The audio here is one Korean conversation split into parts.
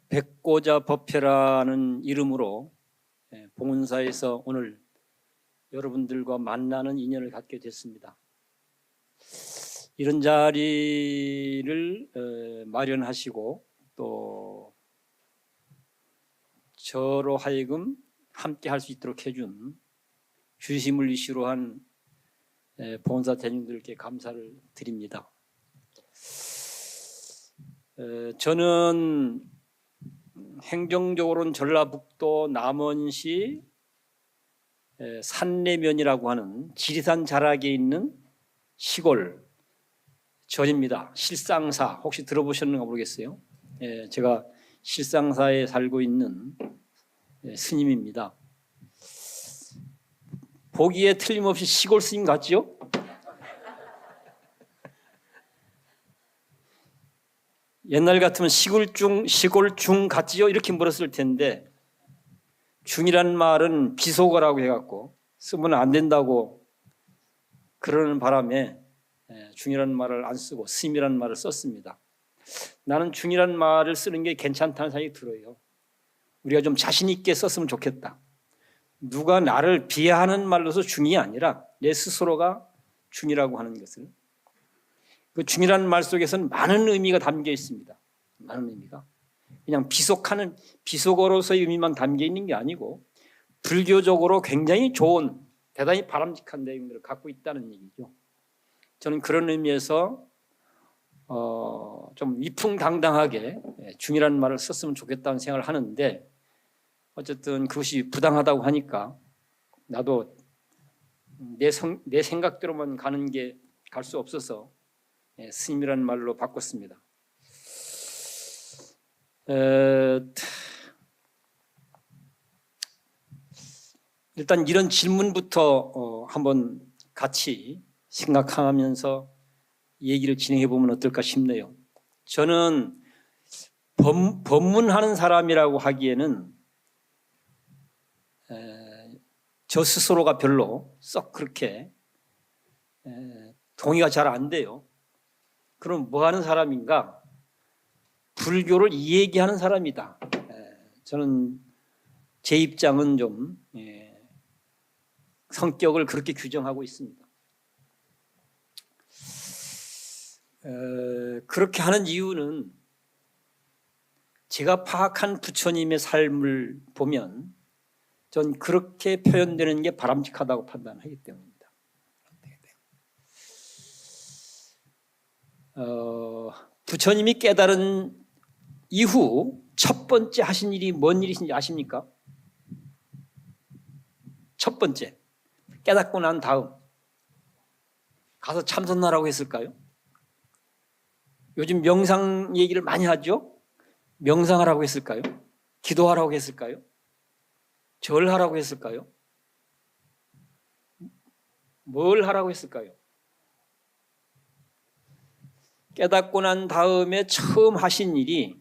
백고자 법회라는 이름으로 봉은사에서 오늘 여러분들과 만나는 인연을 갖게 됐습니다. 이런 자리를 마련하시고 또 저로 하여금 함께 할 수 있도록 해준 주심을 이시로 한 봉은사 대중들께 감사를 드립니다. 저는 행정적으로는 전라북도 남원시 산내면이라고 하는 지리산 자락에 있는 시골 전입니다. 실상사 혹시 들어보셨는가 모르겠어요. 제가 실상사에 살고 있는 스님입니다. 보기에 틀림없이 시골 스님 같죠? 옛날 같으면 시골 중 같지요? 이렇게 물었을 텐데 중이라는 말은 비속어라고 해갖고 쓰면 안 된다고 그러는 바람에 중이라는 말을 안 쓰고 스님이라는 말을 썼습니다. 나는 중이라는 말을 쓰는 게 괜찮다는 생각이 들어요. 우리가 좀 자신 있게 썼으면 좋겠다. 누가 나를 비하하는 말로서 중이 아니라 내 스스로가 중이라고 하는 것을, 그 중이라는 말 속에서는 많은 의미가 담겨 있습니다. 많은 의미가 그냥 비속어로서의 의미만 담겨 있는 게 아니고 불교적으로 굉장히 좋은 대단히 바람직한 내용들을 갖고 있다는 얘기죠. 저는 그런 의미에서 좀 위풍당당하게 중이라는 말을 썼으면 좋겠다는 생각을 하는데 어쨌든 그것이 부당하다고 하니까 나도 내 생각대로만 가는 게 갈 수 없어서 스님이라는 말로 바꿨습니다. 일단 이런 질문부터 한번 같이 생각하면서 얘기를 진행해 보면 어떨까 싶네요. 저는 법문하는 사람이라고 하기에는 저 스스로가 별로 썩 그렇게 동의가 잘 안 돼요. 그럼 뭐 하는 사람인가? 불교를 이야기하는 사람이다. 저는 제 입장은 좀 성격을 그렇게 규정하고 있습니다. 그렇게 하는 이유는 제가 파악한 부처님의 삶을 보면 전 그렇게 표현되는 게 바람직하다고 판단하기 때문입니다. 부처님이 깨달은 이후 첫 번째 하신 일이 뭔 일이신지 아십니까? 첫 번째, 깨닫고 난 다음 가서 참선하라고 했을까요? 요즘 명상 얘기를 많이 하죠? 명상하라고 했을까요? 기도하라고 했을까요? 절하라고 했을까요? 뭘 하라고 했을까요? 깨닫고 난 다음에 처음 하신 일이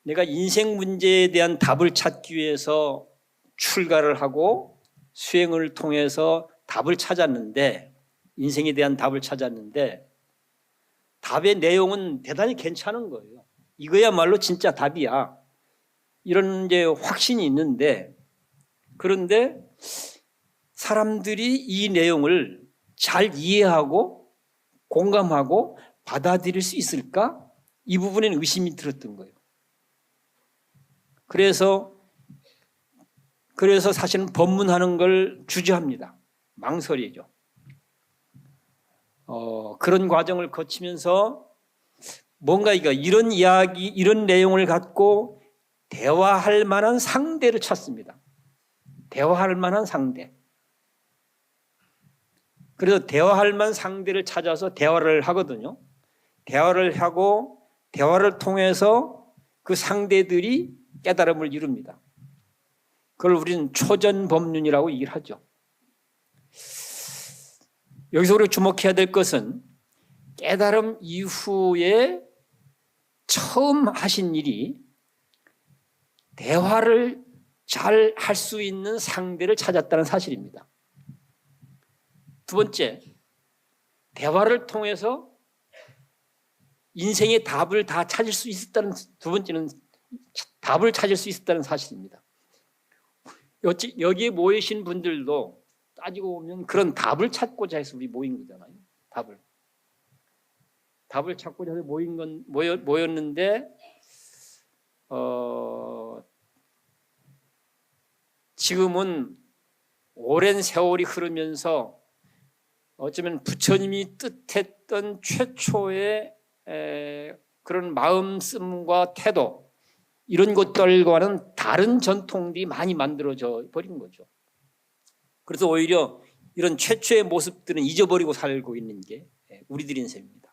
내가 인생 문제에 대한 답을 찾기 위해서 출가를 하고 수행을 통해서 답을 찾았는데, 인생에 대한 답을 찾았는데 답의 내용은 대단히 괜찮은 거예요. 이거야말로 진짜 답이야. 이런 이제 확신이 있는데, 그런데 사람들이 이 내용을 잘 이해하고 공감하고 받아들일 수 있을까? 이 부분에는 의심이 들었던 거예요. 그래서 사실은 법문하는 걸 주저합니다. 망설이죠. 그런 과정을 거치면서 뭔가 이런 이야기, 이런 내용을 갖고 대화할 만한 상대를 찾습니다. 대화할 만한 상대. 그래서 대화할 만한 상대를 찾아서 대화를 하거든요. 대화를 하고 대화를 통해서 그 상대들이 깨달음을 이룹니다. 그걸 우리는 초전법륜이라고 얘기를 하죠. 여기서 우리가 주목해야 될 것은 깨달음 이후에 처음 하신 일이 대화를 잘 할 수 있는 상대를 찾았다는 사실입니다. 두 번째, 대화를 통해서 인생의 답을 다 찾을 수 있었다는, 두 번째는 답을 찾을 수 있었다는 사실입니다. 여기에 모이신 분들도 따지고 보면 그런 답을 찾고자 해서 우리 모인 거잖아요. 답을 찾고자 해서 모였는데 지금은 오랜 세월이 흐르면서 어쩌면 부처님이 뜻했던 최초의 그런 마음씀과 태도, 이런 것들과는 다른 전통들이 많이 만들어져 버린 거죠. 그래서 오히려 이런 최초의 모습들은 잊어버리고 살고 있는 게 우리들인 셈입니다.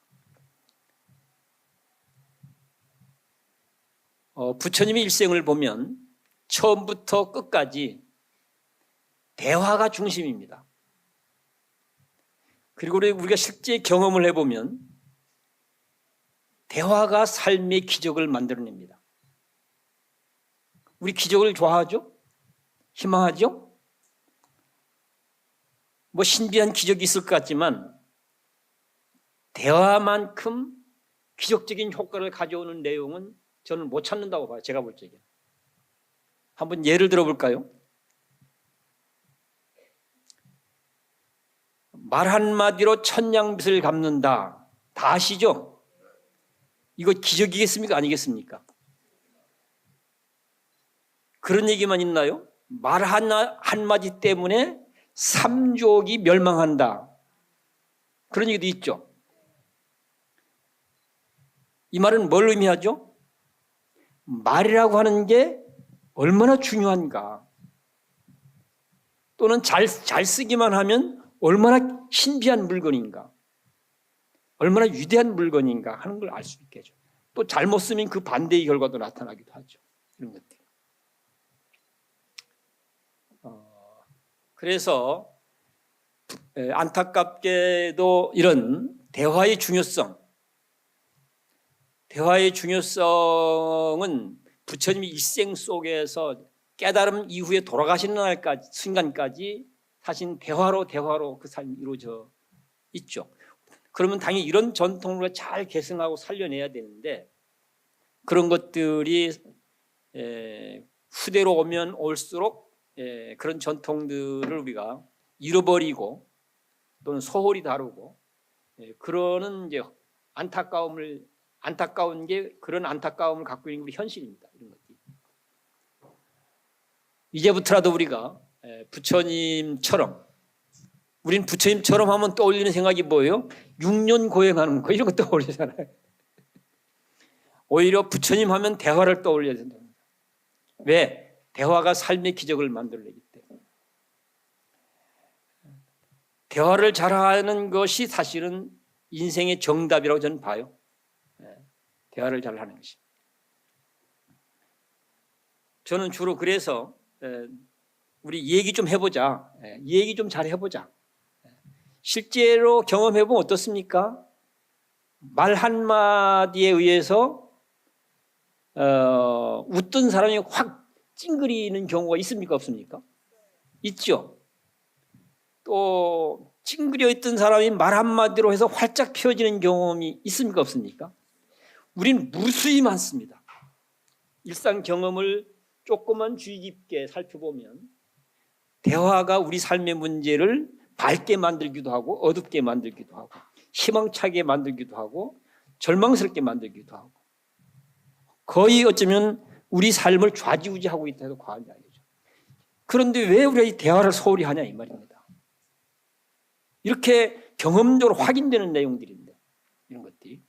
부처님의 일생을 보면 처음부터 끝까지 대화가 중심입니다. 그리고 우리가 실제 경험을 해보면 대화가 삶의 기적을 만들어냅니다. 우리 기적을 좋아하죠? 희망하죠? 뭐 신비한 기적이 있을 것 같지만 대화만큼 기적적인 효과를 가져오는 내용은 저는 못 찾는다고 봐요. 제가 볼 적에. 한번 예를 들어볼까요? 말 한마디로 천냥빚을 갚는다. 다 아시죠? 이거 기적이겠습니까? 아니겠습니까? 그런 얘기만 있나요? 말 한마디 때문에 삼족이 멸망한다. 그런 얘기도 있죠. 이 말은 뭘 의미하죠? 말이라고 하는 게 얼마나 중요한가, 또는 잘 쓰기만 하면 얼마나 신비한 물건인가, 얼마나 위대한 물건인가 하는 걸 알 수 있게 해줘. 또 잘못 쓰면 그 반대의 결과도 나타나기도 하죠. 이런 것들. 그래서 안타깝게도 이런 대화의 중요성은 부처님이 일생 속에서 깨달음 이후에 돌아가시는 날까지, 순간까지 사실 대화로 그 삶이 이루어져 있죠. 그러면 당연히 이런 전통을 잘 계승하고 살려내야 되는데, 그런 것들이 후대로 오면 올수록 그런 전통들을 우리가 잃어버리고 또는 소홀히 다루고, 그러는 이제 안타까운 게 그런 안타까움을 갖고 있는 우리 현실입니다. 이런 것들이. 이제부터라도 우리가 부처님처럼, 우린 부처님처럼 하면 떠올리는 생각이 뭐예요? 6년 고행하는 거, 이런 거 떠올리잖아요. 오히려 부처님 하면 대화를 떠올려야 된답니다. 왜? 대화가 삶의 기적을 만들어내기 때문에. 대화를 잘하는 것이 사실은 인생의 정답이라고 저는 봐요. 대화를 잘하는 것이. 저는 주로 그래서 우리 얘기 좀 해보자. 얘기 좀 잘 해보자. 실제로 경험해보면 어떻습니까? 말 한마디에 의해서 웃던 사람이 확 찡그리는 경우가 있습니까? 없습니까? 있죠. 또 찡그려 있던 사람이 말 한마디로 해서 활짝 펴지는 경험이 있습니까? 없습니까? 우리는 무수히 많습니다. 일상 경험을 조금만 주의 깊게 살펴보면 대화가 우리 삶의 문제를 밝게 만들기도 하고 어둡게 만들기도 하고 희망차게 만들기도 하고 절망스럽게 만들기도 하고, 거의 어쩌면 우리 삶을 좌지우지하고 있다 해도 과언이 아니죠. 그런데 왜 우리가 이 대화를 소홀히 하냐 이 말입니다. 이렇게 경험적으로 확인되는 내용들인데, 이런 것들이.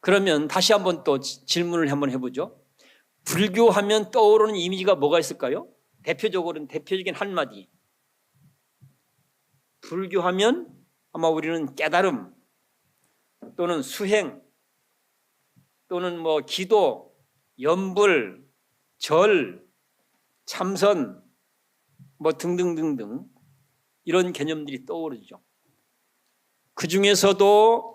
그러면 다시 한번 또 질문을 한번 해보죠. 불교하면 떠오르는 이미지가 뭐가 있을까요? 대표적인 한마디. 불교하면 아마 우리는 깨달음 또는 수행 또는 뭐 기도, 염불, 절, 참선 뭐 등등등등 이런 개념들이 떠오르죠. 그 중에서도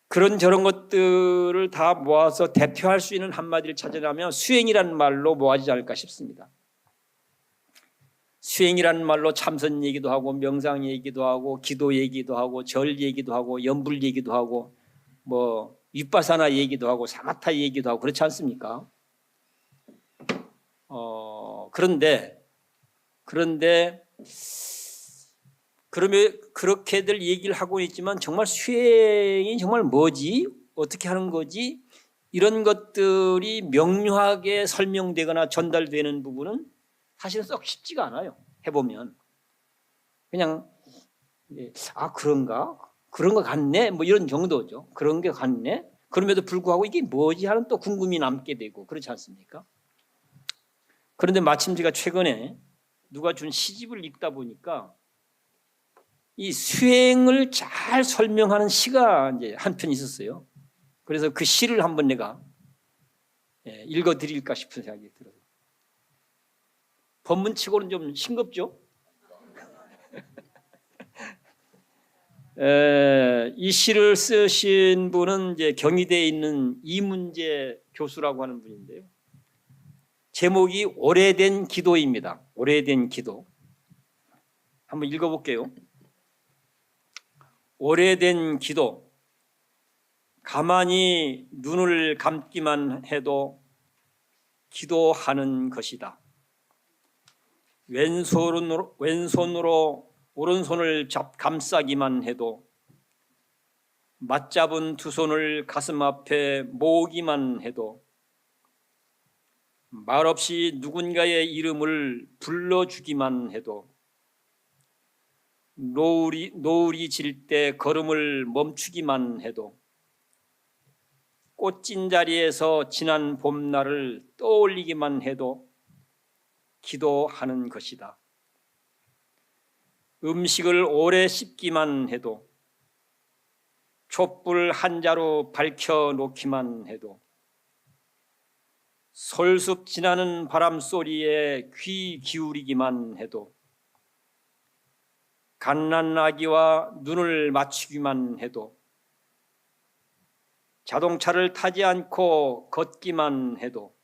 그런 저런 것들을 다 모아서 대표할 수 있는 한마디를 찾아내면 수행이라는 말로 모아지지 않을까 싶습니다. 수행이라는 말로 참선 얘기도 하고 명상 얘기도 하고 기도 얘기도 하고 절 얘기도 하고 염불 얘기도 하고 뭐 윗바사나 얘기도 하고 사마타 얘기도 하고 그렇지 않습니까? 그런데 그러면 그렇게들 얘기를 하고 있지만 정말 수행이 정말 뭐지? 어떻게 하는 거지? 이런 것들이 명료하게 설명되거나 전달되는 부분은 사실은 썩 쉽지가 않아요. 해보면 그냥 그런가? 그런 거 같네? 뭐 이런 정도죠. 그런 게 같네? 그럼에도 불구하고 이게 뭐지 하는 또 궁금이 남게 되고 그렇지 않습니까? 그런데 마침 제가 최근에 누가 준 시집을 읽다 보니까 이 수행을 잘 설명하는 시가 이제 한 편 있었어요. 그래서 그 시를 한번 내가 읽어드릴까 싶은 생각이 들어요. 법문치고는 좀 싱겁죠? 이 시를 쓰신 분은 이제 경희대에 있는 이문재 교수라고 하는 분인데요. 제목이 오래된 기도입니다. 오래된 기도. 한번 읽어볼게요. 오래된 기도. 가만히 눈을 감기만 해도 기도하는 것이다. 왼손으로 오른손을 감싸기만 해도 맞잡은 두 손을 가슴 앞에 모으기만 해도 말없이 누군가의 이름을 불러주기만 해도 노을이 질 때 걸음을 멈추기만 해도 꽃진 자리에서 지난 봄날을 떠올리기만 해도 기도하는 것이다. 음식을 오래 씹기만 해도 촛불 한 자루 밝혀 놓기만 해도 솔숲 지나는 바람 소리에 귀 기울이기만 해도 갓난아기와 눈을 맞추기만 해도 자동차를 타지 않고 걷기만 해도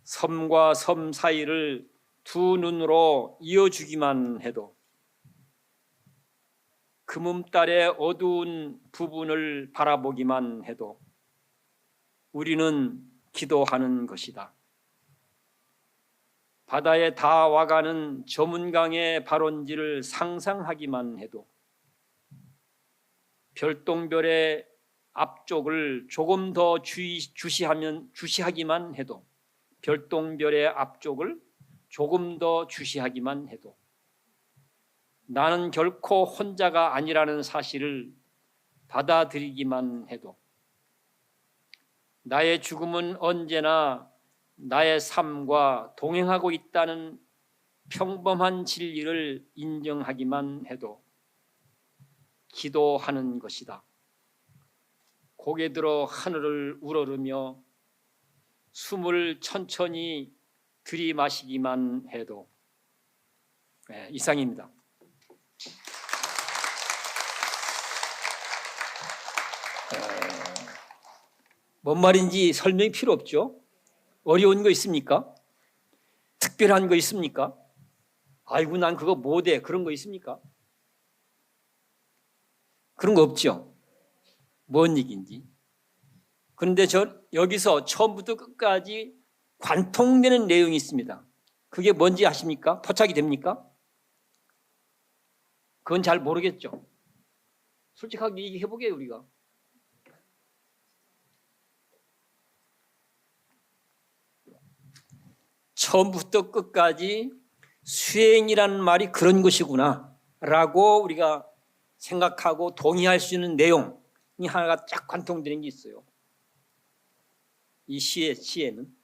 섬과 섬 사이를 두 눈으로 이어주기만 해도 금음달의 어두운 부분을 바라보기만 해도 우리는 기도하는 것이다. 바다에 다 와가는 저문강의 발원지를 상상하기만 해도 별똥별의 앞쪽을 조금 더 주시하기만 해도 별똥별의 앞쪽을 조금 더 주시하기만 해도 나는 결코 혼자가 아니라는 사실을 받아들이기만 해도 나의 죽음은 언제나 나의 삶과 동행하고 있다는 평범한 진리를 인정하기만 해도 기도하는 것이다. 고개 들어 하늘을 우러르며 숨을 천천히 들이마시기만 해도. 이상입니다. 뭔 말인지 설명이 필요 없죠? 어려운 거 있습니까? 특별한 거 있습니까? 아이고 난 그거 못해 그런 거 있습니까? 그런 거 없죠? 뭔 얘기인지. 그런데 여기서 처음부터 끝까지 관통되는 내용이 있습니다. 그게 뭔지 아십니까? 포착이 됩니까? 그건 잘 모르겠죠. 솔직하게 얘기해보게요 우리가. 처음부터 끝까지 수행이라는 말이 그런 것이구나 라고 우리가 생각하고 동의할 수 있는 내용이 하나가 쫙 관통되는 게 있어요. 이 시에는.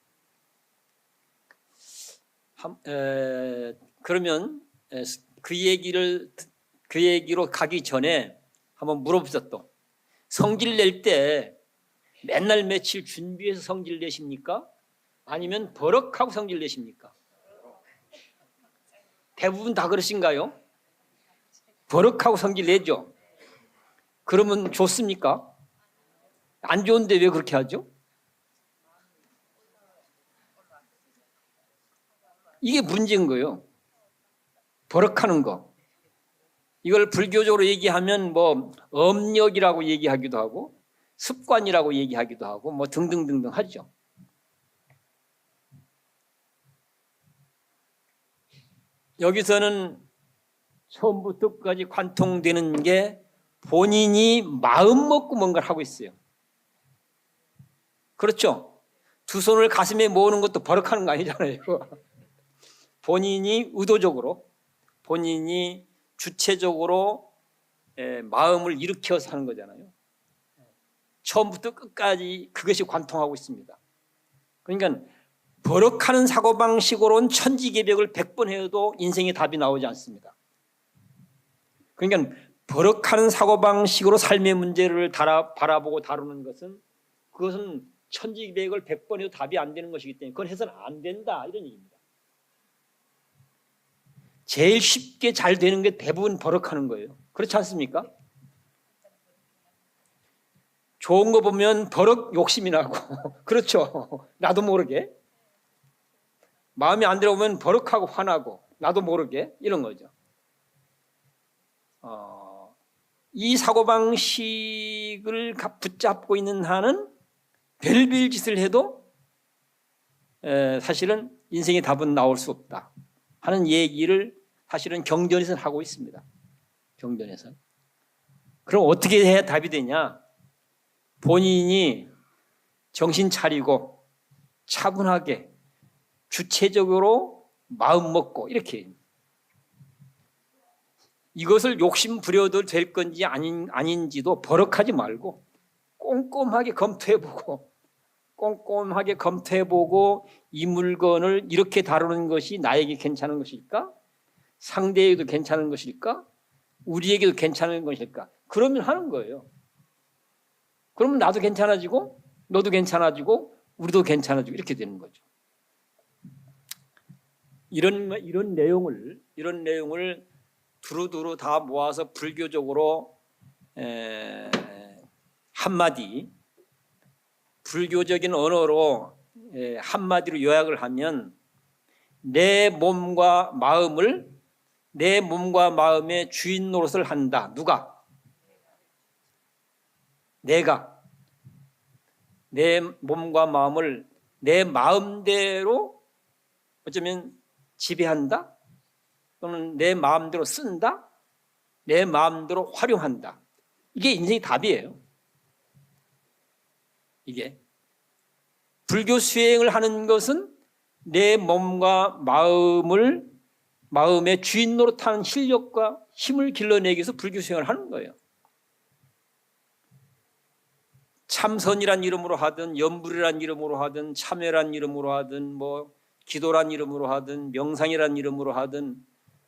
그러면 그 얘기로 가기 전에 한번 물어보자. 또 성질 낼 때 맨날 며칠 준비해서 성질 내십니까? 아니면 버럭하고 성질 내십니까? 대부분 다 그러신가요? 버럭하고 성질 내죠. 그러면 좋습니까? 안 좋은데 왜 그렇게 하죠? 이게 문제인 거예요. 버럭하는 거. 이걸 불교적으로 얘기하면 뭐 업력이라고 얘기하기도 하고 습관이라고 얘기하기도 하고 뭐 등등등등 하죠. 여기서는 처음부터 끝까지 관통되는 게 본인이 마음 먹고 뭔가를 하고 있어요. 그렇죠? 두 손을 가슴에 모으는 것도 버럭하는 거 아니잖아요. 본인이 의도적으로, 본인이 주체적으로 마음을 일으켜서 하는 거잖아요. 처음부터 끝까지 그것이 관통하고 있습니다. 그러니까 버럭하는 사고방식으로는 천지개벽을 100번 해도 인생의 답이 나오지 않습니다. 그러니까 버럭하는 사고방식으로 삶의 문제를 바라보고 다루는 것은 그것은 천지개벽을 100번 해도 답이 안 되는 것이기 때문에 그건 해서는 안 된다 이런 얘기입니다. 제일 쉽게 잘 되는 게 대부분 버럭하는 거예요. 그렇지 않습니까? 좋은 거 보면 버럭 욕심이 나고 그렇죠. 나도 모르게 마음에 안 들어오면 버럭하고 화나고 나도 모르게 이런 거죠. 이 사고방식을 붙잡고 있는 한은 별별 짓을 해도 사실은 인생의 답은 나올 수 없다 하는 얘기를 사실은 경전에서는 하고 있습니다. 경전에서는. 그럼 어떻게 해야 답이 되냐? 본인이 정신 차리고 차분하게 주체적으로 마음 먹고 이렇게 이것을 욕심 부려도 될 건지 아닌지도 버럭하지 말고 꼼꼼하게 검토해보고 이 물건을 이렇게 다루는 것이 나에게 괜찮은 것일까? 상대에게도 괜찮은 것일까? 우리에게도 괜찮은 것일까? 그러면 하는 거예요. 그러면 나도 괜찮아지고 너도 괜찮아지고 우리도 괜찮아지고 이렇게 되는 거죠. 이런 내용을 두루두루 다 모아서 불교적으로 한마디 불교적인 언어로 한마디로 요약을 하면 내 몸과 마음의 주인 노릇을 한다. 누가? 내가 내 몸과 마음을 내 마음대로 어쩌면 지배한다 또는 내 마음대로 쓴다 내 마음대로 활용한다. 이게 인생의 답이에요. 이게 불교 수행을 하는 것은 내 몸과 마음의 주인 노릇하는 실력과 힘을 길러내기 위해서 불교 수행을 하는 거예요. 참선이란 이름으로 하든 염불이란 이름으로 하든 참회란 이름으로 하든 뭐 기도란 이름으로 하든 명상이란 이름으로 하든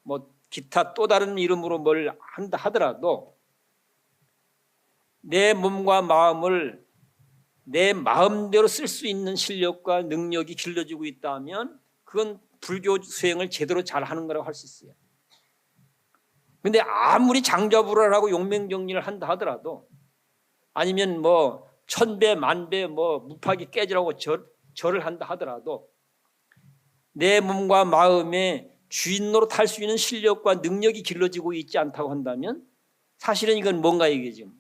뭐 기타 또 다른 이름으로 뭘 한다 하더라도 내 몸과 마음을 내 마음대로 쓸 수 있는 실력과 능력이 길러지고 있다면 그건 불교 수행을 제대로 잘하는 거라고 할 수 있어요. 그런데 아무리 장자불허라고 용맹정리를 한다 하더라도 아니면 뭐 천배 만배 뭐 무파기 깨지라고 절을 한다 하더라도 내 몸과 마음의 주인 노릇 할 수 있는 실력과 능력이 길러지고 있지 않다고 한다면 사실은 이건 뭔가 이게 지금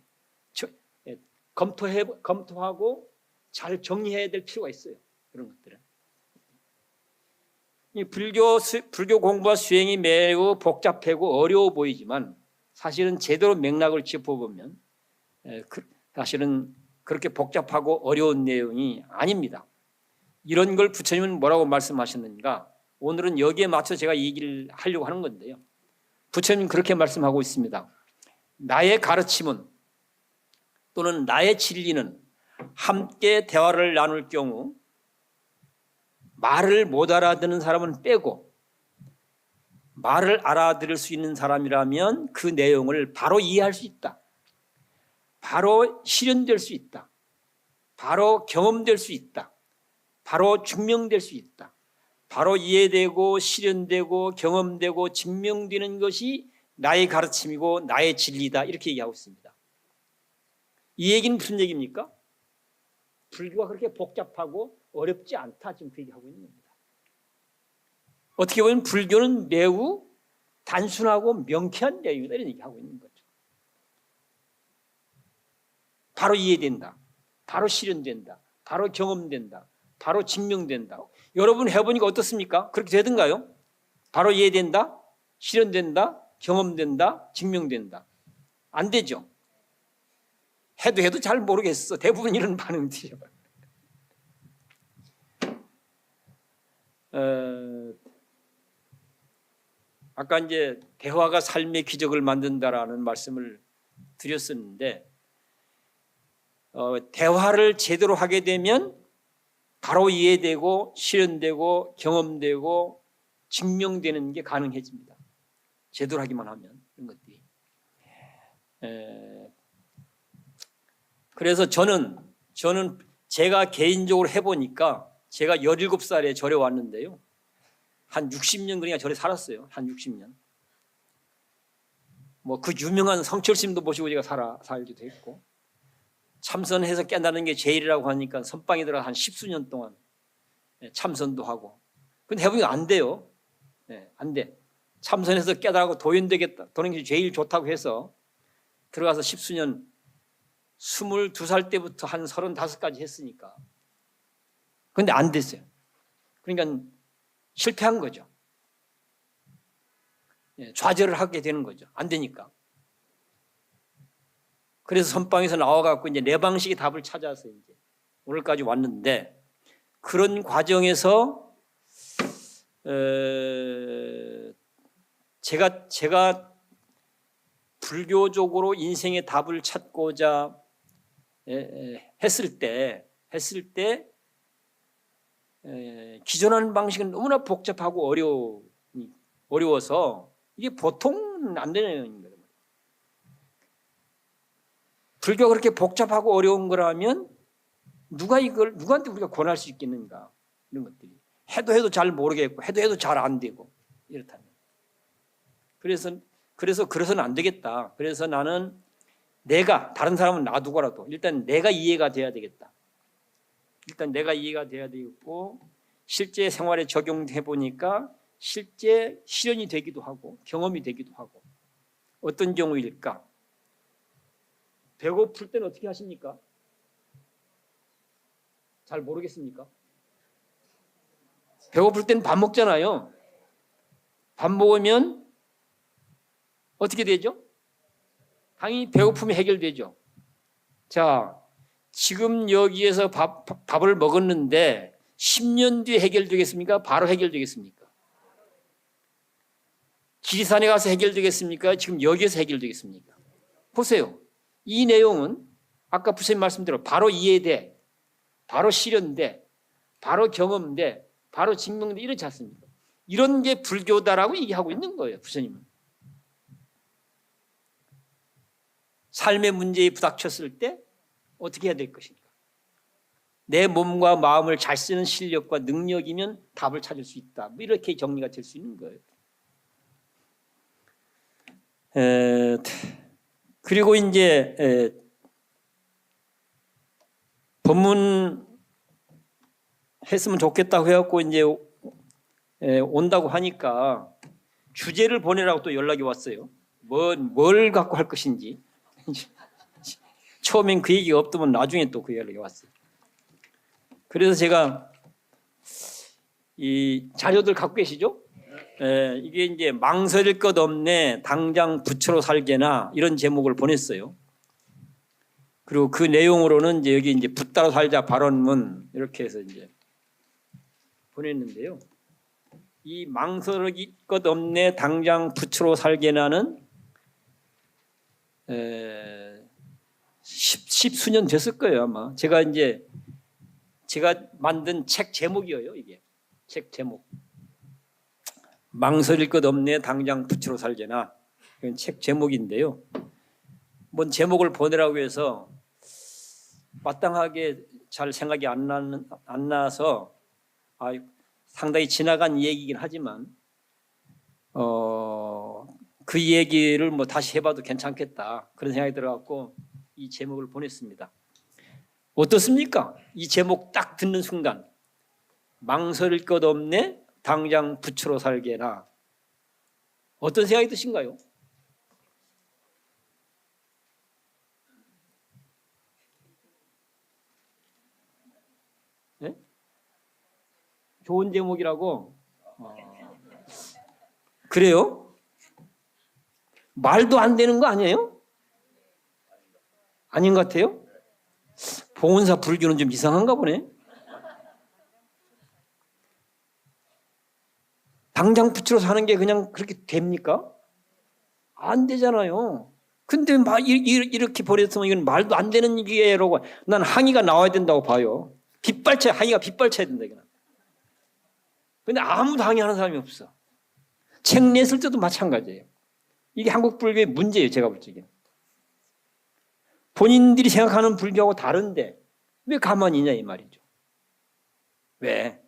검토하고 잘 정리해야 될 필요가 있어요. 그런 것들은. 이 불교 공부와 수행이 매우 복잡하고 어려워 보이지만 사실은 제대로 맥락을 짚어보면 사실은 그렇게 복잡하고 어려운 내용이 아닙니다. 이런 걸 부처님은 뭐라고 말씀하셨는가? 오늘은 여기에 맞춰 제가 얘기를 하려고 하는 건데요. 부처님은 그렇게 말씀하고 있습니다. 나의 가르침은 또는 나의 진리는 함께 대화를 나눌 경우 말을 못 알아듣는 사람은 빼고 말을 알아들을 수 있는 사람이라면 그 내용을 바로 이해할 수 있다. 바로 실현될 수 있다. 바로 경험될 수 있다. 바로 증명될 수 있다. 바로 이해되고 실현되고 경험되고 증명되는 것이 나의 가르침이고 나의 진리다. 이렇게 얘기하고 있습니다. 이 얘기는 무슨 얘기입니까? 불교가 그렇게 복잡하고 어렵지 않다. 지금 그 얘기하고 있는 겁니다. 어떻게 보면 불교는 매우 단순하고 명쾌한 내용이다 이런 얘기하고 있는 거죠. 바로 이해된다. 바로 실현된다. 바로 경험된다. 바로 증명된다. 여러분 해보니까 어떻습니까? 그렇게 되던가요? 바로 이해된다. 실현된다. 경험된다. 증명된다. 안 되죠. 해도 잘 모르겠어. 대부분 이런 반응들이에요. 아까 이제 대화가 삶의 기적을 만든다라는 말씀을 드렸었는데 대화를 제대로 하게 되면 바로 이해되고 실현되고 경험되고 증명되는 게 가능해집니다. 제대로 하기만 하면 이런 것들이. 그래서 저는 제가 개인적으로 해보니까 제가 17살에 절에 왔는데요. 한 60년 그러니까 절에 살았어요. 한 60년. 뭐 그 유명한 성철스님도 모시고 제가 살기도 했고 참선해서 깨닫는 게 제일이라고 하니까 선방에 들어가 한 10수년 동안 참선도 하고. 근데 해보니까 안 돼요. 안 돼. 참선해서 깨달고 도연되겠다. 도는 게 제일 좋다고 해서 들어가서 10수년 22살 때부터 한 35까지 했으니까. 근데 안 됐어요. 그러니까 실패한 거죠. 좌절을 하게 되는 거죠. 안 되니까. 그래서 선방에서 나와갖고 이제 내 방식의 답을 찾아서 이제 오늘까지 왔는데 그런 과정에서 제가 불교적으로 인생의 답을 찾고자 했을 때 기존하는 방식은 너무나 복잡하고 어려워서 이게 보통 안 되는 거예요. 불교가 그렇게 복잡하고 어려운 거라면 누구한테 우리가 권할 수 있겠는가 이런 것들이 해도 잘 모르겠고 해도 잘 안 되고 이렇다면 그래서 그래서는 안 되겠다. 그래서 나는 내가 다른 사람은 놔두고라도 일단 내가 이해가 돼야 되겠다. 일단 내가 이해가 돼야 되겠고 실제 생활에 적용해 보니까 실제 실현이 되기도 하고 경험이 되기도 하고 어떤 경우일까? 배고플 때는 어떻게 하십니까? 잘 모르겠습니까? 배고플 때는 밥 먹잖아요. 밥 먹으면 어떻게 되죠? 당연히 배고픔이 해결되죠. 자, 지금 여기에서 밥을 먹었는데 10년 뒤에 해결되겠습니까? 바로 해결되겠습니까? 지리산에 가서 해결되겠습니까? 지금 여기에서 해결되겠습니까? 보세요. 이 내용은 아까 부처님 말씀대로 바로 이해돼, 바로 실현돼, 바로 경험돼, 바로 증명돼 이렇지 않습니까? 이런 게 불교다라고 얘기하고 있는 거예요. 부처님은. 삶의 문제에 부닥쳤을 때 어떻게 해야 될 것인가? 내 몸과 마음을 잘 쓰는 실력과 능력이면 답을 찾을 수 있다. 뭐 이렇게 정리가 될 수 있는 거예요. 그리고 이제 법문 했으면 좋겠다고 해갖고 이제 온다고 하니까 주제를 보내라고 또 연락이 왔어요. 뭘 갖고 할 것인지. 처음엔 그 얘기가 없더만 나중에 또 그 연락이 왔어요. 그래서 제가 이 자료들 갖고 계시죠? 이게 이제 망설일 것 없네 당장 부처로 살게나 이런 제목을 보냈어요. 그리고 그 내용으로는 이제 여기 이제 붙들어 살자 발언문 이렇게 해서 이제 보냈는데요. 이 망설일 것 없네 당장 부처로 살게나는 10수년 됐을 거예요 아마. 제가 만든 책 제목이에요 이게. 책 제목. 망설일 것 없네 당장 부처로 살게나. 이건 책 제목인데요. 뭔 제목을 보내라고 해서 마땅하게 잘 생각이 안 나서 상당히 지나간 얘기이긴 하지만 그 얘기를 뭐 다시 해봐도 괜찮겠다 그런 생각이 들어갖고 이 제목을 보냈습니다. 어떻습니까? 이 제목 딱 듣는 순간 망설일 것 없네 당장 부처로 살게나. 어떤 생각이 드신가요? 네? 좋은 제목이라고? 그래요? 말도 안 되는 거 아니에요? 아닌 것 같아요? 봉은사 불교는 좀 이상한가 보네. 당장 부처로 사는 게 그냥 그렇게 됩니까? 안 되잖아요. 근데 막 이렇게 버렸으면 이건 말도 안 되는 얘기라고 난 항의가 나와야 된다고 봐요. 항의가 빗발쳐야 된다. 이거는. 근데 아무도 항의하는 사람이 없어. 책 냈을 때도 마찬가지예요. 이게 한국 불교의 문제예요. 제가 볼 적에. 본인들이 생각하는 불교하고 다른데 왜 가만히 있냐 이 말이죠. 왜?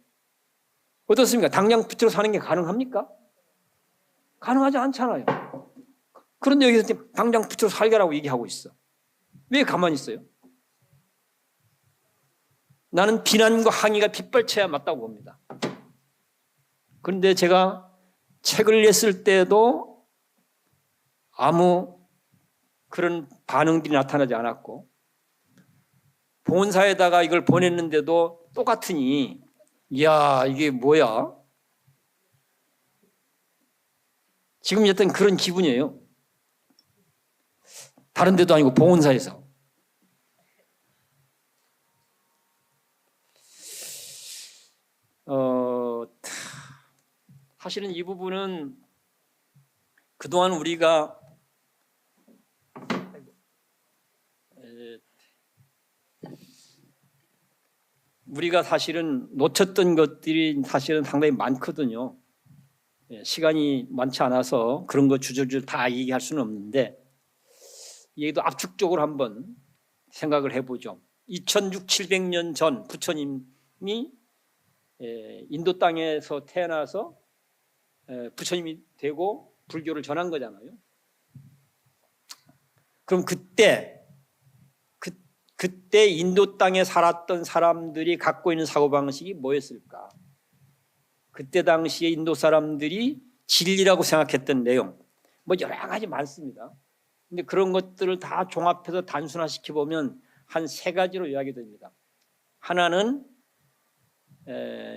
어떻습니까? 당장 부처로 사는 게 가능합니까? 가능하지 않잖아요. 그런데 여기서 당장 부처로 살게라고 얘기하고 있어. 왜 가만히 있어요? 나는 비난과 항의가 빗발쳐야 맞다고 봅니다. 그런데 제가 책을 냈을 때도 아무 그런 반응들이 나타나지 않았고 본사에다가 이걸 보냈는데도 똑같으니 이야 이게 뭐야? 지금 어떤 그런 기분이에요. 다른 데도 아니고 봉헌사에서. 사실은 이 부분은 그동안 우리가 사실은 놓쳤던 것들이 사실은 상당히 많거든요. 시간이 많지 않아서 그런 거 주저주저 다 얘기할 수는 없는데 얘도 압축적으로 한번 생각을 해보죠. 2600, 700년 전 부처님이 인도 땅에서 태어나서 부처님이 되고 불교를 전한 거잖아요. 그럼 그때 인도 땅에 살았던 사람들이 갖고 있는 사고방식이 뭐였을까? 그때 당시에 인도 사람들이 진리라고 생각했던 내용 뭐 여러 가지 많습니다. 근데 그런 것들을 다 종합해서 단순화시켜보면 한 세 가지로 요약이 됩니다. 하나는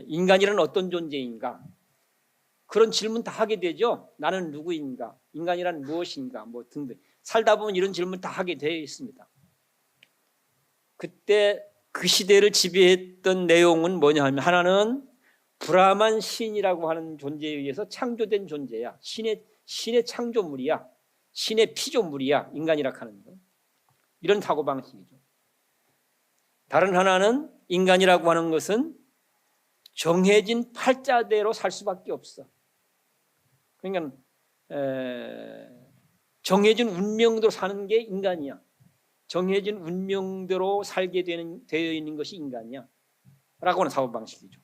인간이란 어떤 존재인가? 그런 질문 다 하게 되죠. 나는 누구인가? 인간이란 무엇인가? 뭐 등등. 살다 보면 이런 질문 다 하게 되어 있습니다. 그때 그 시대를 지배했던 내용은 뭐냐 하면 하나는 브라만 신이라고 하는 존재에 의해서 창조된 존재야. 신의 창조물이야. 신의 피조물이야. 인간이라 하는 거. 이런 사고방식이죠. 다른 하나는 인간이라고 하는 것은 정해진 팔자대로 살 수밖에 없어. 그러니까 정해진 운명대로 사는 게 인간이야. 정해진 운명대로 살게 되어 있는 것이 인간이야 라고 하는 사고방식이죠.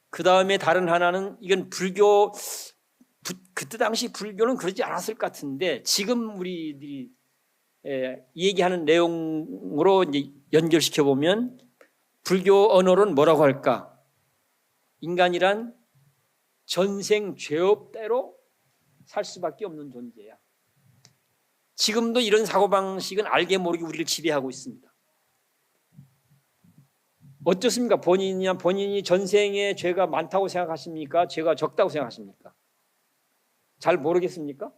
그 다음에 다른 하나는 이건 그때 당시 불교는 그러지 않았을 것 같은데 지금 우리들이 얘기하는 내용으로 이제 연결시켜 보면 불교 언어로는 뭐라고 할까? 인간이란 전생 죄업대로 살 수밖에 없는 존재야. 지금도 이런 사고방식은 알게 모르게 우리를 지배하고 있습니다. 어떻습니까? 본인이 전생에 죄가 많다고 생각하십니까? 죄가 적다고 생각하십니까? 잘 모르겠습니까?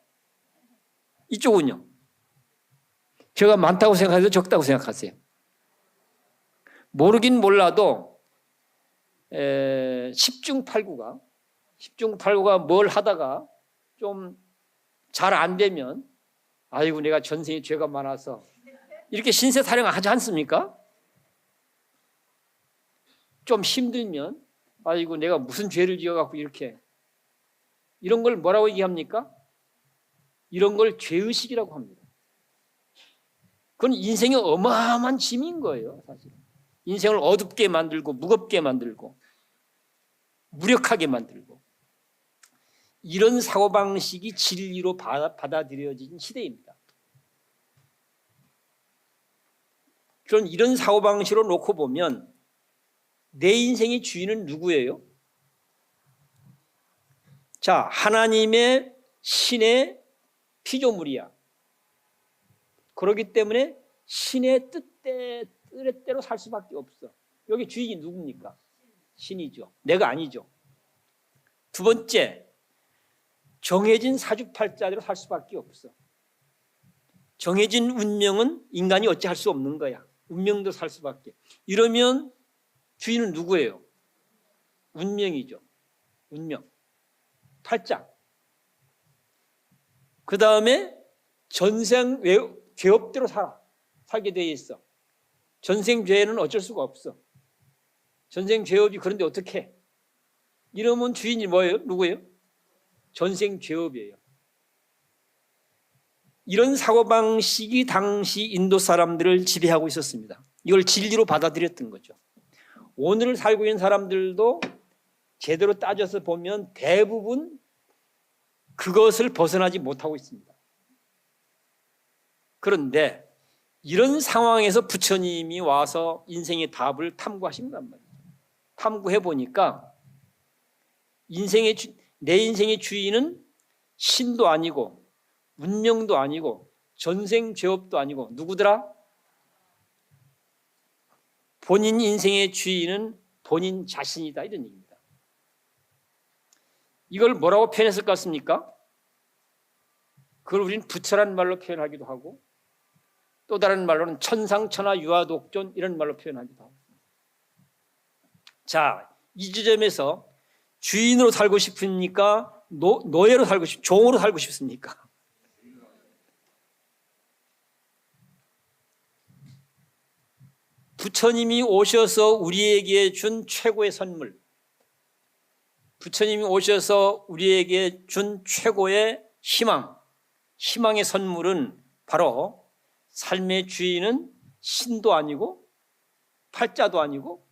이쪽은요? 죄가 많다고 생각하세요? 적다고 생각하세요? 모르긴 몰라도 10중 8구가 뭘 하다가 좀 잘 안 되면 아이고 내가 전생에 죄가 많아서 이렇게 신세 타령하지 않습니까? 좀 힘들면 아이고 내가 무슨 죄를 지어갖고 이렇게 이런 걸 뭐라고 얘기합니까? 이런 걸 죄의식이라고 합니다. 그건 인생의 어마어마한 짐인 거예요. 사실 인생을 어둡게 만들고 무겁게 만들고 무력하게 만들고 이런 사고방식이 진리로 받아들여진 시대입니다. 그런 이런 사고방식으로 놓고 보면 내 인생의 주인은 누구예요? 자, 하나님의 신의 피조물이야. 그렇기 때문에 신의 뜻대로 살 수밖에 없어. 여기 주인이 누굽니까? 신이죠. 내가 아니죠. 두 번째, 정해진 사주팔자대로 살 수밖에 없어. 정해진 운명은 인간이 어찌할 수 없는 거야. 운명도 살 수밖에. 이러면 주인은 누구예요? 운명이죠. 운명. 팔자. 그 다음에 전생 죄업대로 살게 돼 있어. 전생 죄는 어쩔 수가 없어. 전생 죄업이 그런데 어떻게 해? 이러면 주인이 뭐예요? 누구예요? 전생 죄업이에요. 이런 사고방식이 당시 인도 사람들을 지배하고 있었습니다. 이걸 진리로 받아들였던 거죠. 오늘 살고 있는 사람들도 제대로 따져서 보면 대부분 그것을 벗어나지 못하고 있습니다. 그런데 이런 상황에서 부처님이 와서 인생의 답을 탐구하신단 말이에요. 탐구해 보니까 내 인생의 주인은 신도 아니고 운명도 아니고 전생 죄업도 아니고 누구더라? 본인 인생의 주인은 본인 자신이다, 이런 얘기입니다. 이걸 뭐라고 표현했을 것 같습니까? 그걸 우리는 부처란 말로 표현하기도 하고 또 다른 말로는 천상천하 유아독존 이런 말로 표현하기도 하고. 자, 이 지점에서 주인으로 살고 싶습니까? 노예로 살고 종으로 살고 싶습니까? 부처님이 오셔서 우리에게 준 최고의 선물, 부처님이 오셔서 우리에게 준 최고의 희망의 선물은 바로 삶의 주인은 신도 아니고 팔자도 아니고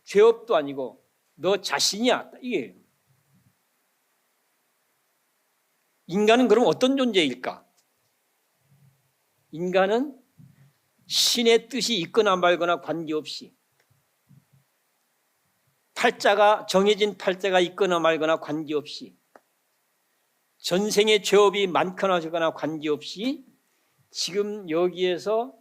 죄업도 아니고 너 자신이야, 이게. 인간은 그럼 어떤 존재일까? 인간은 신의 뜻이 있거나 말거나 관계없이, 정해진 팔자가 있거나 말거나 관계없이, 전생의 죄업이 많거나 적거나 관계없이 지금 여기에서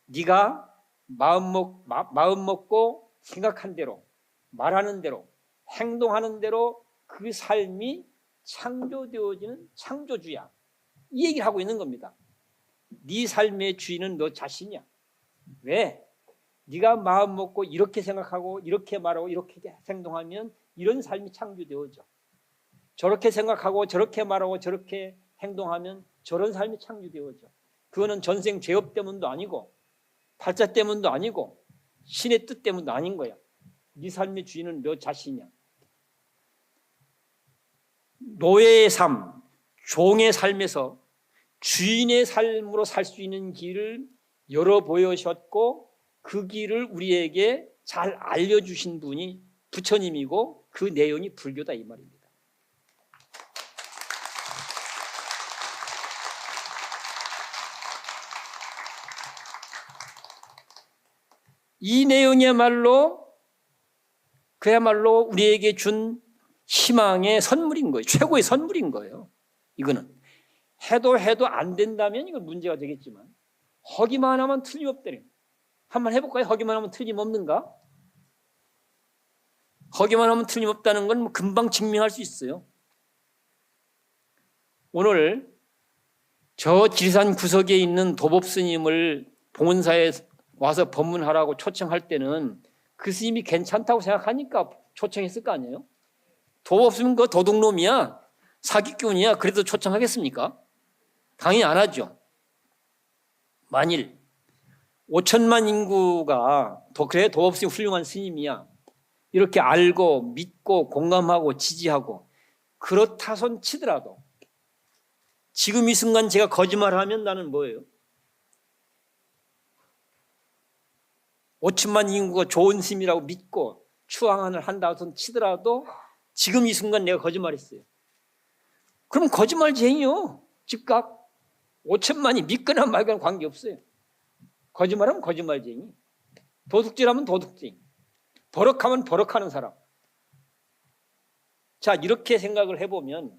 네가 마음 먹고 생각한 대로, 말하는 대로, 행동하는 대로 그 삶이 창조되어지는 창조주야, 이 얘기를 하고 있는 겁니다. 네 삶의 주인은 너 자신이야. 왜? 네가 마음 먹고 이렇게 생각하고 이렇게 말하고 이렇게 행동하면 이런 삶이 창조되어져. 저렇게 생각하고 저렇게 말하고 저렇게 행동하면 저런 삶이 창조되어져. 그거는 전생 죄업 때문도 아니고 팔자 때문도 아니고 신의 뜻 때문도 아닌 거야. 네 삶의 주인은 너 자신이야. 노예의 삶, 종의 삶에서 주인의 삶으로 살 수 있는 길을 열어 보여주셨고 그 길을 우리에게 잘 알려주신 분이 부처님이고 그 내용이 불교다, 이 말입니다. 이 내용이야말로 그야말로 우리에게 준 희망의 선물인 거예요. 최고의 선물인 거예요. 이거는 해도 안 된다면 이건 문제가 되겠지만 허기만 하면 틀림없다는. 한번 해볼까요? 허기만 하면 틀림없는가? 허기만 하면 틀림없다는 건 금방 증명할 수 있어요. 오늘 저 지리산 구석에 있는 도법스님을 봉은사에 와서 법문하라고 초청할 때는 그 스님이 괜찮다고 생각하니까 초청했을 거 아니에요? 도법스님 그 도둑놈이야, 사기꾼이야, 그래도 초청하겠습니까? 당연히 안 하죠. 만일 5천만 인구가 그래 도법스님 훌륭한 스님이야, 이렇게 알고 믿고 공감하고 지지하고 그렇다 손 치더라도 지금 이 순간 제가 거짓말하면 나는 뭐예요? 5천만 인구가 좋은 스님이라고 믿고 추앙을 한다 손 치더라도 지금 이 순간 내가 거짓말했어요. 그럼 거짓말쟁이요. 즉각 5천만이 믿거나 말거나 관계없어요. 거짓말하면 거짓말쟁이, 도둑질하면 도둑쟁이, 버럭하면 버럭하는 사람. 자, 이렇게 생각을 해보면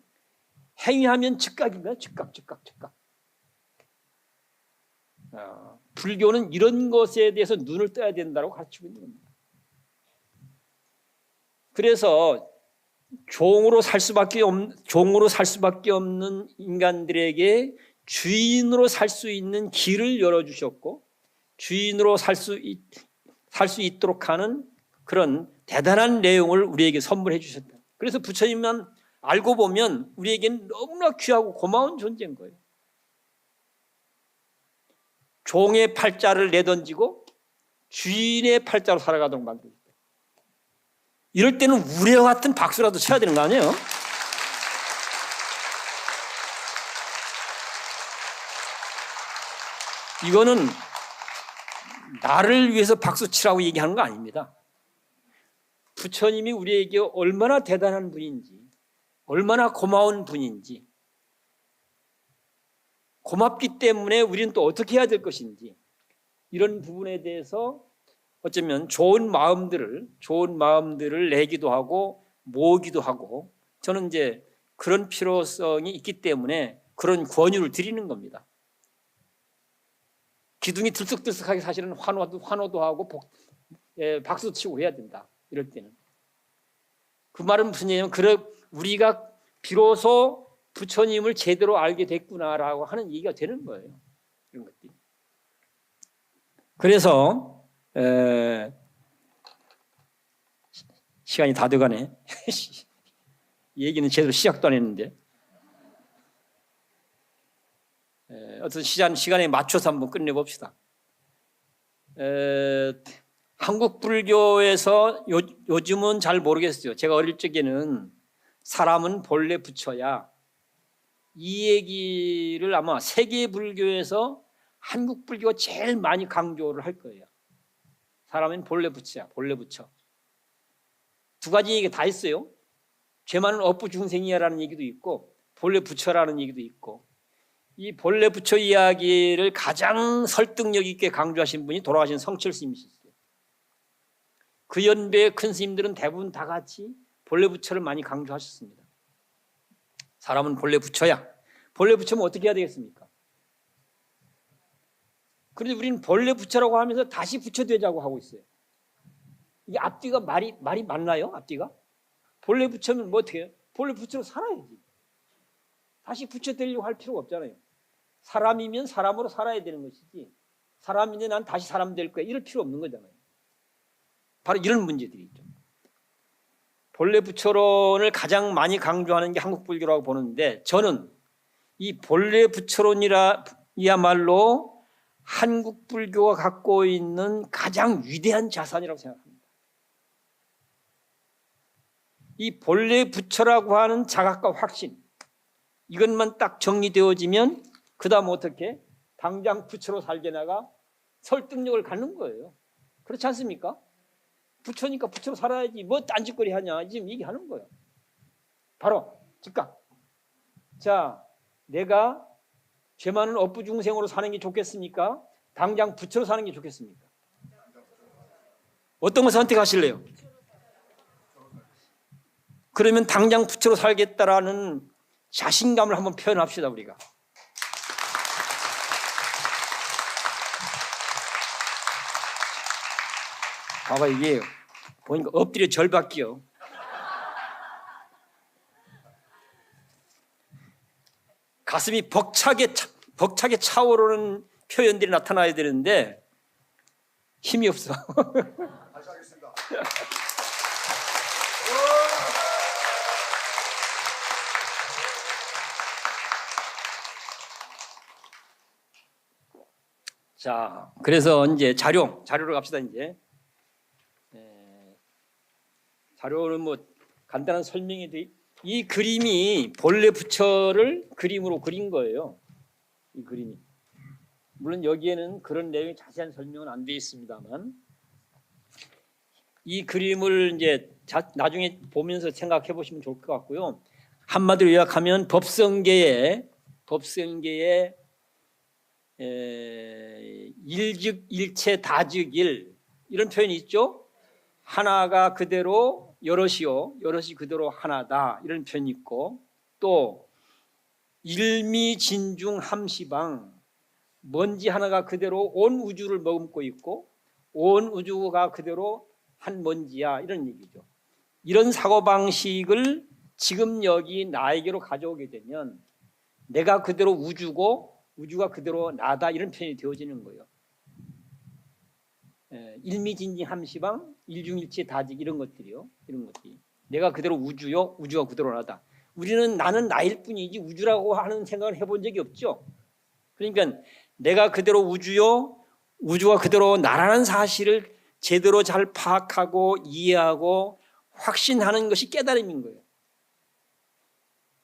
행위하면 즉각인가요? 즉각. 불교는 이런 것에 대해서 눈을 떠야 된다고 가르치고 있는 겁니다. 그래서 종으로 살 수밖에 없는 인간들에게 주인으로 살 수 있는 길을 열어주셨고, 주인으로 살 수 있도록 하는 그런 대단한 내용을 우리에게 선물해 주셨다. 그래서 부처님만 알고 보면 우리에게는 너무나 귀하고 고마운 존재인 거예요. 종의 팔자를 내던지고 주인의 팔자로 살아가도록 만들었다. 이럴 때는 우레와 같은 박수라도 쳐야 되는 거 아니에요? 이거는 나를 위해서 박수 치라고 얘기하는 거 아닙니다. 부처님이 우리에게 얼마나 대단한 분인지, 얼마나 고마운 분인지, 고맙기 때문에 우리는 또 어떻게 해야 될 것인지, 이런 부분에 대해서 어쩌면 좋은 마음들을 내기도 하고 모으기도 하고, 저는 이제 그런 필요성이 있기 때문에 그런 권유를 드리는 겁니다. 기둥이 들썩들썩하게 사실은 환호도 하고 박수 치고 해야 된다. 이럴 때는. 그 말은 무슨 얘기냐면, 우리가 비로소 부처님을 제대로 알게 됐구나라고 하는 얘기가 되는 거예요. 이런 것들이. 그래서 시간이 다 돼가네. 얘기는 제대로 시작도 안 했는데. 어떤 시간에 맞춰서 한번 끝내봅시다. 한국 불교에서 요즘은 잘 모르겠어요. 제가 어릴 적에는 사람은 본래 부처야, 이 얘기를 아마 세계 불교에서 한국 불교가 제일 많이 강조를 할 거예요. 사람은 본래 부처야, 본래 부처. 두 가지 얘기가 다 있어요. 죄 많은 업부 중생이야라는 얘기도 있고, 본래 부처라는 얘기도 있고. 이 본래 부처 이야기를 가장 설득력 있게 강조하신 분이 돌아가신 성철 스님이셨어요. 그 연배의 큰 스님들은 대부분 다 같이 본래 부처를 많이 강조하셨습니다. 사람은 본래 부처야. 본래 부처면 어떻게 해야 되겠습니까? 그런데 우리는 본래 부처라고 하면서 다시 부처 되자고 하고 있어요. 이게 앞뒤가 말이 맞나요? 앞뒤가? 본래 부처면 뭐 어떻게 해요? 본래 부처로 살아야지. 다시 부처 되려고 할 필요가 없잖아요. 사람이면 사람으로 살아야 되는 것이지, 사람인데 난 다시 사람 될 거야, 이럴 필요 없는 거잖아요. 바로 이런 문제들이 있죠. 본래 부처론을 가장 많이 강조하는 게 한국 불교라고 보는데, 저는 이 본래 부처론이야말로 한국 불교가 갖고 있는 가장 위대한 자산이라고 생각합니다. 이 본래 부처라고 하는 자각과 확신, 이것만 딱 정리되어지면 그 다음 어떻게? 당장 부처로 살게나가 설득력을 갖는 거예요. 그렇지 않습니까? 부처니까 부처로 살아야지, 뭐 딴짓거리 하냐, 지금 얘기하는 거예요. 바로 즉각. 자, 내가 죄 많은 업부 중생으로 사는 게 좋겠습니까? 당장 부처로 사는 게 좋겠습니까? 어떤 거 선택하실래요? 그러면 당장 부처로 살겠다라는 자신감을 한번 표현합시다, 우리가. 봐봐, 이게 보니까 엎드려 절박기요. 가슴이 벅차게 차오르는 표현들이 나타나야 되는데 힘이 없어. 다시 하겠습니다. 자, 그래서 이제 자료로 갑시다. 이제 자료는 뭐 간단한 설명이 돼. 이 그림이 본래 부처를 그림으로 그린 거예요. 이 그림이. 물론 여기에는 그런 내용이 자세한 설명은 안 돼 있습니다만, 이 그림을 이제 나중에 보면서 생각해 보시면 좋을 것 같고요. 한마디로 요약하면 법성계의 일즉 일체 다즉 일, 이런 표현이 있죠. 하나가 그대로 여럿이요 여럿이 그대로 하나다 이런 표현이 있고, 또 일미진중 함시방, 먼지 하나가 그대로 온 우주를 머금고 있고 온 우주가 그대로 한 먼지야, 이런 얘기죠. 이런 사고방식을 지금 여기 나에게로 가져오게 되면 내가 그대로 우주고 우주가 그대로 나다, 이런 표현이 되어지는 거예요. 일미진진 함시방, 일중일치 다직, 이런 것들이요. 이런 것들이 내가 그대로 우주요 우주가 그대로 나다. 우리는 나는 나일 뿐이지 우주라고 하는 생각을 해본 적이 없죠. 그러니까 내가 그대로 우주요 우주가 그대로 나라는 사실을 제대로 잘 파악하고 이해하고 확신하는 것이 깨달음인 거예요.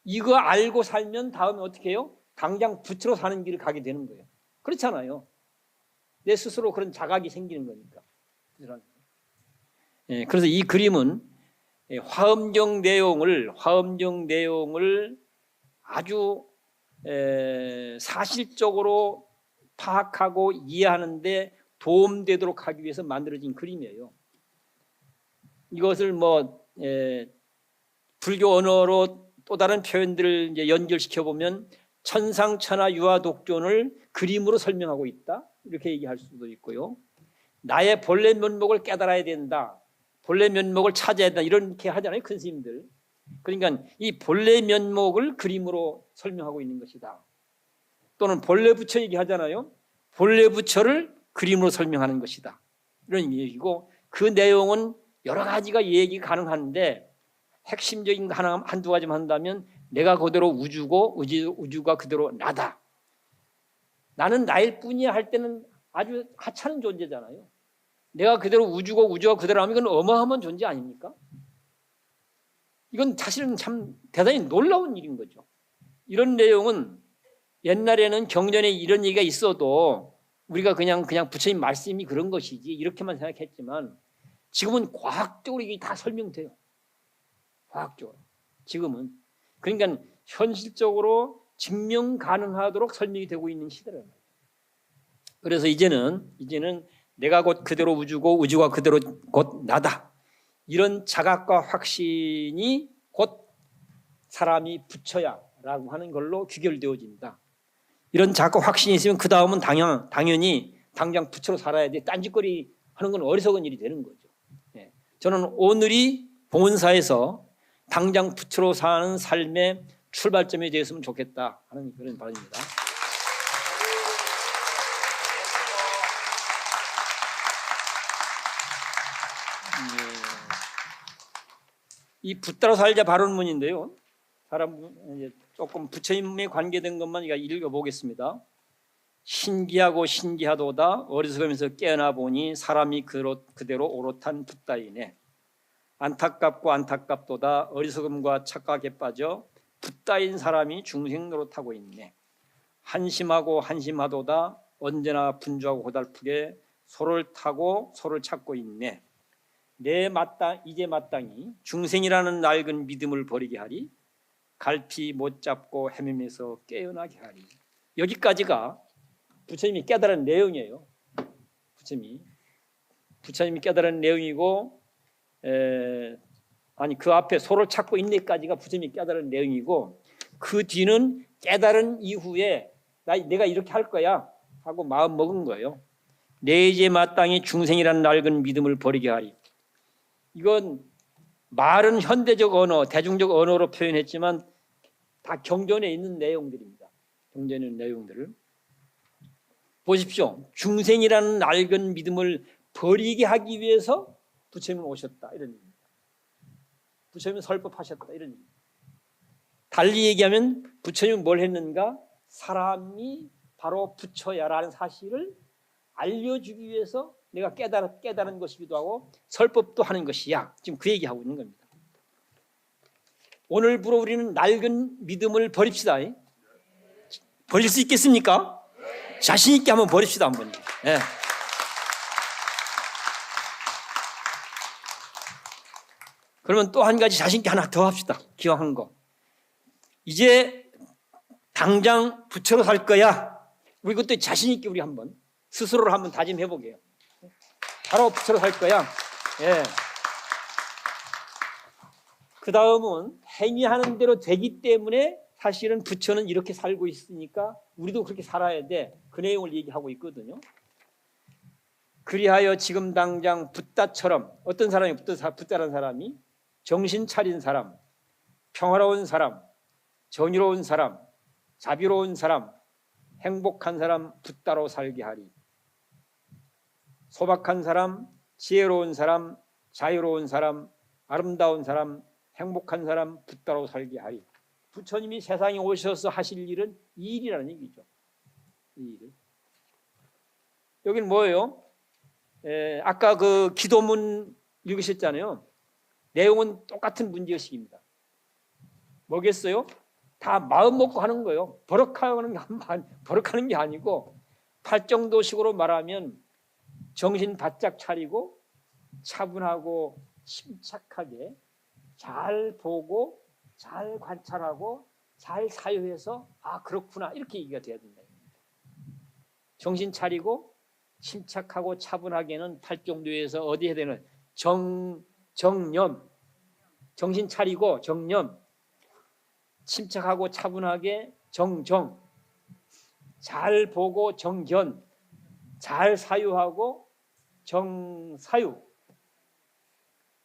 이거 알고 살면 다음에 어떻게 해요? 당장 부처로 사는 길을 가게 되는 거예요. 그렇잖아요. 내 스스로 그런 자각이 생기는 거니까. 그래서 이 그림은 화엄경 내용을 아주 사실적으로 파악하고 이해하는데 도움되도록 하기 위해서 만들어진 그림이에요. 이것을 불교 언어로 또 다른 표현들을 이제 연결시켜 보면 천상천하 유화독존을 그림으로 설명하고 있다, 이렇게 얘기할 수도 있고요. 나의 본래 면목을 깨달아야 된다, 본래 면목을 찾아야 된다, 이렇게 하잖아요, 큰 스님들. 그러니까 이 본래 면목을 그림으로 설명하고 있는 것이다. 또는 본래 부처 얘기하잖아요. 본래 부처를 그림으로 설명하는 것이다, 이런 얘기고, 그 내용은 여러 가지가 얘기 가능한데 핵심적인 거 하나 한두 가지만 한다면 내가 그대로 우주고 우주가 그대로 나다. 나는 나일 뿐이야 할 때는 아주 하찮은 존재잖아요. 내가 그대로 우주고 우주가 그대로 하면 이건 어마어마한 존재 아닙니까? 이건 사실은 참 대단히 놀라운 일인 거죠. 이런 내용은 옛날에는 경전에 이런 얘기가 있어도 우리가 그냥 부처님 말씀이 그런 것이지 이렇게만 생각했지만 지금은 과학적으로 이게 다 설명돼요. 과학적으로 지금은. 그러니까 현실적으로 증명 가능하도록 설명이 되고 있는 시대라는 거예요. 그래서 이제는 내가 곧 그대로 우주고 우주가 그대로 곧 나다, 이런 자각과 확신이 곧 사람이 부처야라고 하는 걸로 귀결되어진다. 이런 자각과 확신이 있으면 그 다음은 당연히 당장 부처로 살아야 돼, 딴짓거리 하는 건 어리석은 일이 되는 거죠. 저는 오늘이 봉헌사에서 당장 부처로 사는 삶의 출발점이 되었으면 좋겠다 하는 그런 바람입니다. 이 붙들어 살자 발언문인데요. 조금 부처님에 관계된 것만 읽어보겠습니다. 신기하고 신기하도다, 어리석으면서 깨어나 보니 사람이 그대로 오롯한 붓다이네. 안타깝고 안타깝도다, 어리석음과 착각에 빠져 붓다인 사람이 중생 노릇하고 있네. 한심하고 한심하도다, 언제나 분주하고 고달프게 소를 타고 소를 찾고 있네. 이제 마땅히 중생이라는 낡은 믿음을 버리게 하리. 갈피 못 잡고 헤매면서 깨어나게 하리. 여기까지가 부처님이 깨달은 내용이에요. 부처님이 깨달은 내용이고, 그 앞에 소를 찾고 있네까지가 부처님이 깨달은 내용이고, 그 뒤는 깨달은 이후에 내가 이렇게 할 거야 하고 마음 먹은 거예요. 내 이제 마땅히 중생이라는 낡은 믿음을 버리게 하리. 이건 말은 현대적 언어, 대중적 언어로 표현했지만 다 경전에 있는 내용들입니다. 경전에 있는 내용들을 보십시오. 중생이라는 낡은 믿음을 버리게 하기 위해서 부처님은 오셨다, 이런 얘기입니다. 부처님은 설법하셨다, 이런 얘기입니다. 달리 얘기하면 부처님은 뭘 했는가? 사람이 바로 부처야라는 사실을 알려주기 위해서 내가 깨달은 것이기도 하고 설법도 하는 것이야. 지금 그 얘기하고 있는 겁니다. 오늘부로 우리는 낡은 믿음을 버립시다. 버릴 수 있겠습니까? 자신 있게 한번 버립시다, 한번. 네. 그러면 또 한 가지 자신 있게 하나 더 합시다. 기왕한 거. 이제 당장 부처로 살 거야. 우리 그것도 자신 있게 우리 한번 스스로를 한번 다짐해 보게요. 바로 부처로 살 거야. 예. 그 다음은 행위하는 대로 되기 때문에 사실은 부처는 이렇게 살고 있으니까 우리도 그렇게 살아야 돼. 그 내용을 얘기하고 있거든요. 그리하여 지금 당장 붓다처럼 어떤 사람이 붓다라는 사람이 정신 차린 사람, 평화로운 사람, 정의로운 사람, 자비로운 사람, 행복한 사람 붓다로 살게 하리. 소박한 사람, 지혜로운 사람, 자유로운 사람, 아름다운 사람, 행복한 사람 붓다로 살게 하리. 부처님이 세상에 오셔서 하실 일은 이 일이라는 얘기죠. 이 일을. 여기는 뭐예요? 아까 그 기도문 읽으셨잖아요. 내용은 똑같은 문제의식입니다. 뭐겠어요? 다 마음 먹고 하는 거예요. 버럭하는 게 아니고 팔정도식으로 말하면 정신 바짝 차리고 차분하고 침착하게 잘 보고 잘 관찰하고 잘 사유해서 아 그렇구나 이렇게 얘기가 돼야 된다. 정신 차리고 침착하고 차분하게는 팔정도에서 어디 해야 되는 정념 정신 차리고 정념 침착하고 차분하게 정정 잘 보고 정견 잘 사유하고 정사유.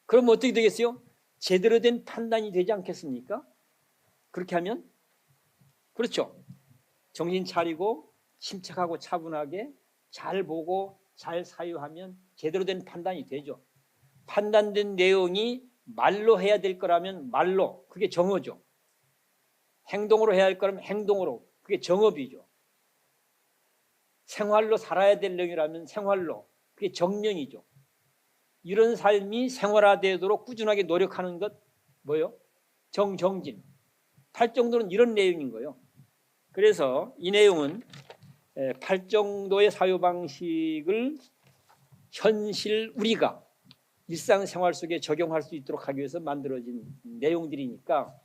그럼 어떻게 되겠어요? 제대로 된 판단이 되지 않겠습니까? 그렇게 하면 그렇죠. 정신 차리고 침착하고 차분하게 잘 보고 잘 사유하면 제대로 된 판단이 되죠. 판단된 내용이 말로 해야 될 거라면 말로, 그게 정어죠. 행동으로 해야 할 거라면 행동으로, 그게 정업이죠. 생활로 살아야 될 내용이라면 생활로, 그게 정령이죠. 이런 삶이 생활화되도록 꾸준하게 노력하는 것 뭐요? 정진. 팔정도는 이런 내용인 거예요. 그래서 이 내용은 팔정도의 사유방식을 현실 우리가 일상생활 속에 적용할 수 있도록 하기 위해서 만들어진 내용들이니까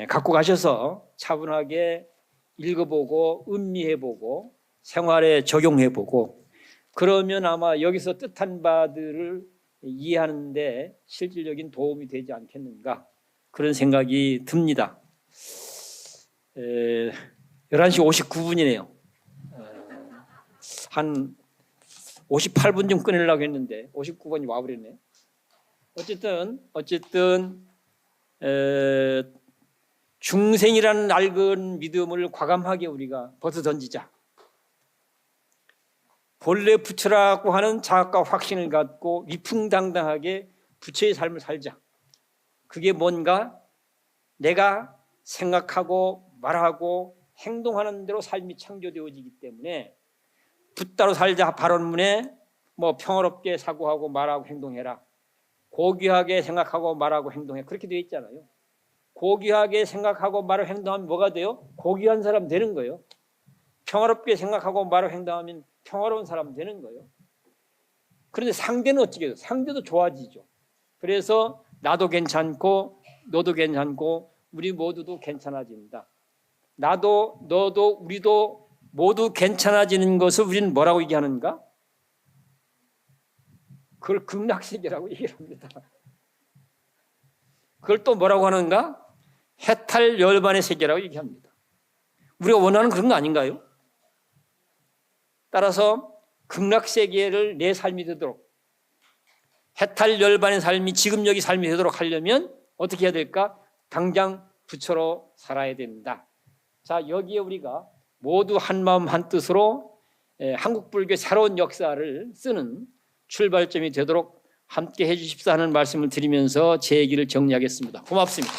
갖고 가셔서 차분하게 읽어보고 음미해보고 생활에 적용해보고 그러면 아마 여기서 뜻한 바들을 이해하는 데 실질적인 도움이 되지 않겠는가 그런 생각이 듭니다. 11시 59분이네요. 한 58분 좀 끊으려고 했는데 59분이 와버렸네. 어쨌든 중생이라는 낡은 믿음을 과감하게 우리가 벗어던지자. 본래 부처라고 하는 자각과 확신을 갖고 위풍당당하게 부처의 삶을 살자. 그게 뭔가 내가 생각하고 말하고 행동하는 대로 삶이 창조되어지기 때문에 붓다로 살자 발언문에 뭐 평화롭게 사고하고 말하고 행동해라. 고귀하게 생각하고 말하고 행동해. 그렇게 되어 있잖아요. 고귀하게 생각하고 말하고 행동하면 뭐가 돼요? 고귀한 사람 되는 거예요. 평화롭게 생각하고 말하고 행동하면 평화로운 사람 되는 거예요. 그런데 상대는 어떻게 해요? 상대도 좋아지죠. 그래서 나도 괜찮고 너도 괜찮고 우리 모두도 괜찮아진다. 나도 너도 우리도 모두 괜찮아지는 것을 우리는 뭐라고 얘기하는가? 그걸 극락세계라고 얘기를 합니다. 그걸 또 뭐라고 하는가? 해탈열반의 세계라고 얘기합니다. 우리가 원하는 그런 거 아닌가요? 따라서 극락세계를 내 삶이 되도록 해탈열반의 삶이 지금 여기 삶이 되도록 하려면 어떻게 해야 될까? 당장 부처로 살아야 된다. 자, 여기에 우리가 모두 한마음 한뜻으로 한국 불교의 새로운 역사를 쓰는 출발점이 되도록 함께 해 주십사 하는 말씀을 드리면서 제 얘기를 정리하겠습니다. 고맙습니다.